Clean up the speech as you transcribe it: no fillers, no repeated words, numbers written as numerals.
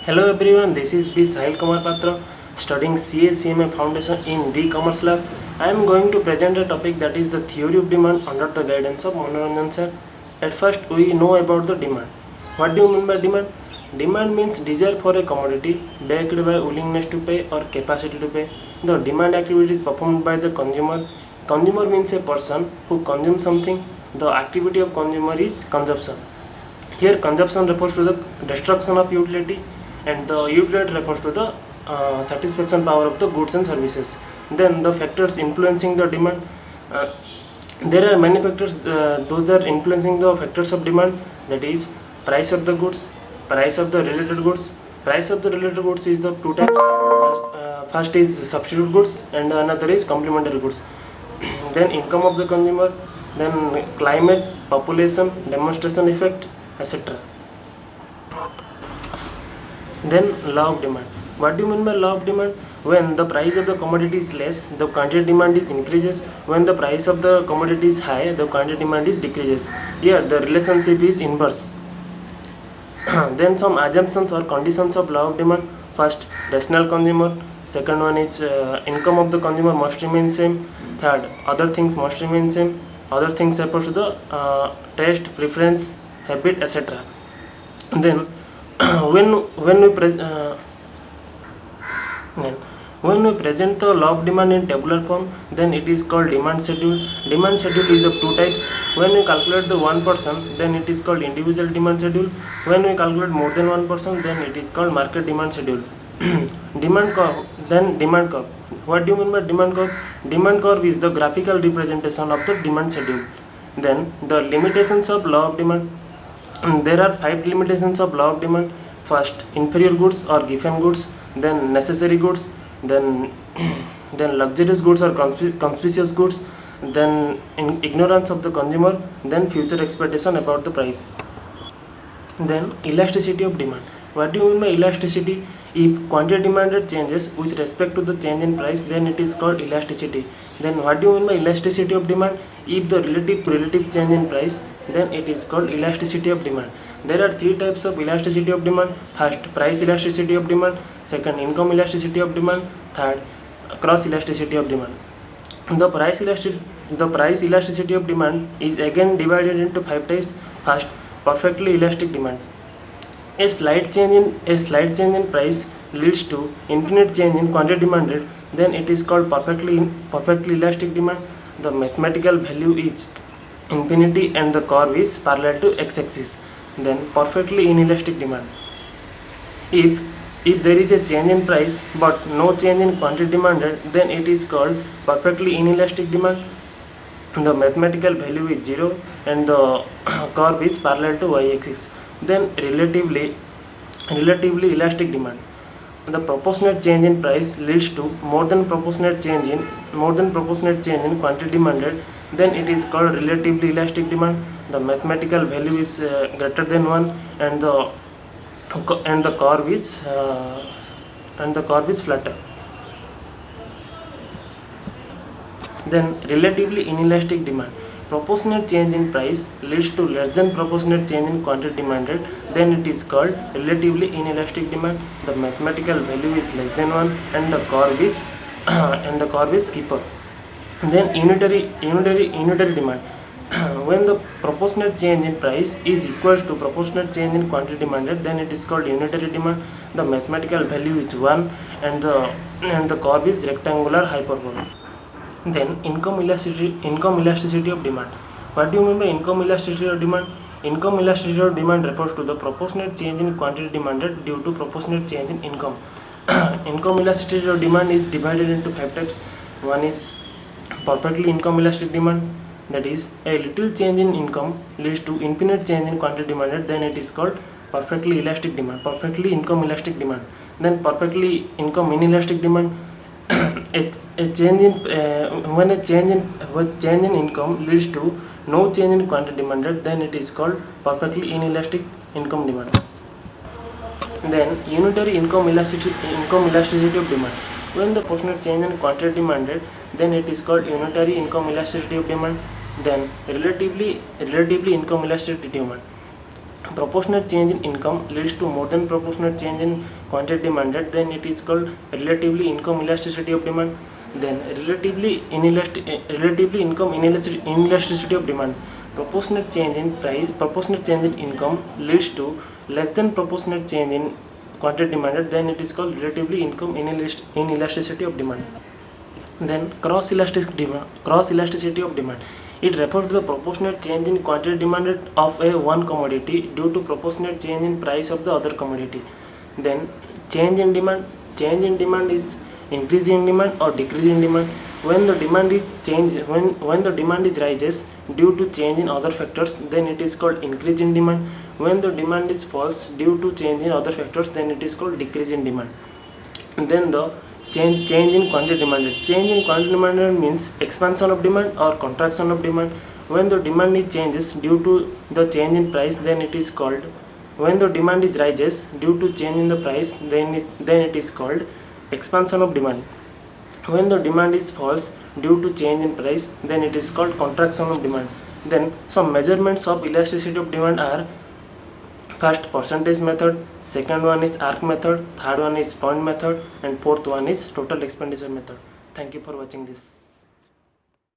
Hello everyone, this is B. Sahil Kumar Patra, studying CA/CMA Foundation in the Commerce Lab. I am going to present a topic that is the theory of demand under the guidance of Manoranjan sir. At first, we know about the demand. What do you mean by demand? Demand means desire for a commodity backed by willingness to pay or capacity to pay. The demand activity is performed by the consumer. Consumer means a person who consumes something. The activity of consumer is consumption. Here consumption refers to the destruction of utility and the utility refers to the satisfaction power of the goods and services. Then the factors influencing the demand. There are many factors, those are influencing the factors of demand, that is price of the goods, price of the related goods. Price of the related goods is the two types. First is substitute goods and another is complementary goods. Then income of the consumer, then climate, population, demonstration effect, etc. Then law of demand. What do you mean by law of demand? When the price of the commodity is less, the quantity demand is increases. When the price of the commodity is high, the quantity demand is decreases. Here the relationship is inverse. Then some assumptions or conditions of law of demand. First, rational consumer. Second one is income of the consumer must remain same. Third, other things must remain same. Other things refers to the taste, preference, habit, etc. Then when we present the law of demand in tabular form, then it is called demand schedule. Demand schedule is of two types. When we calculate the one person, then it is called individual demand schedule. When we calculate more than one person, then it is called market demand schedule. Demand curve. Then demand curve. What do you mean by demand curve? Demand curve is the graphical representation of the demand schedule. Then the limitations of law of demand. There are 5 limitations of law of demand. First, inferior goods or given goods, then necessary goods, then luxurious goods or conspicuous goods, then ignorance of the consumer, then future expectation about the price. Then elasticity of demand. What do you mean by elasticity? If quantity demanded changes with respect to the change in price, then it is called elasticity. Then what do you mean by elasticity of demand? If the relative change in price, then it is called elasticity of demand. There are 3 types of elasticity of demand. First, price elasticity of demand. Second, income elasticity of demand. Third, cross elasticity of demand. The price elasticity of demand is again divided into 5 types. First, perfectly elastic demand. A slight change in price leads to infinite change in quantity demanded, then it is called perfectly elastic demand. The mathematical value is infinity and the curve is parallel to x-axis. Then perfectly inelastic demand. If there is a change in price but no change in quantity demanded, then it is called perfectly inelastic demand. The mathematical value is 0 and the curve is parallel to y-axis. Then relatively elastic demand. The proportionate change in price leads to more than proportionate change in quantity demanded, then it is called relatively elastic demand. The mathematical value is greater than 1 and the curve is flatter. Then relatively inelastic demand. Proportionate change in price leads to less than proportionate change in quantity demanded, then it is called relatively inelastic demand. The mathematical value is less than 1 and the curve is steeper. Then unitary demand. When the proportionate change in price is equal to proportionate change in quantity demanded, then it is called unitary demand. The mathematical value is 1 and the curve is rectangular hyperbola. Then income elasticity of demand. What do you mean by income elasticity of demand? Income elasticity of demand refers to the proportionate change in quantity demanded due to proportionate change in income. Income elasticity of demand is divided into 5 types. One is perfectly income elastic demand, that is a little change in income leads to infinite change in quantity demanded, then it is called perfectly elastic demand, perfectly income elastic demand. Then perfectly income inelastic demand. When a change in income leads to no change in quantity demanded, then it is called perfectly inelastic income demand. Then unitary income elasticity of demand. When the proportionate change in quantity demanded, then it is called unitary income elasticity of demand. Then relatively income elasticity demand. proportionate change in income leads to more than proportionate change in quantity demanded, then it is called relatively income elasticity of demand. Then relatively income inelasticity of demand. Proportionate change in price, proportionate change in income leads to less than proportionate change in quantity demanded, then it is called relatively income inelasticity of demand. Then cross elasticity of demand. It refers to the proportionate change in quantity demanded of a one commodity due to proportionate change in price of the other commodity. Then change in demand is increase in demand or decrease in demand. When the demand is when the demand is rises due to change in other factors, then it is called increase in demand. When the demand is falls due to change in other factors, then it is called decrease in demand. And then the change in quantity demanded. Change in quantity demanded means expansion of demand or contraction of demand. When the demand is changes due to the change in price, then it is called, when the demand is rises due to change in the price, then it is called expansion of demand. When the demand is falls due to change in price, then it is called contraction of demand. Then some measurements of elasticity of demand are: first, percentage method, second one is arc method, third one is point method, and fourth one is total expenditure method. Thank you for watching this.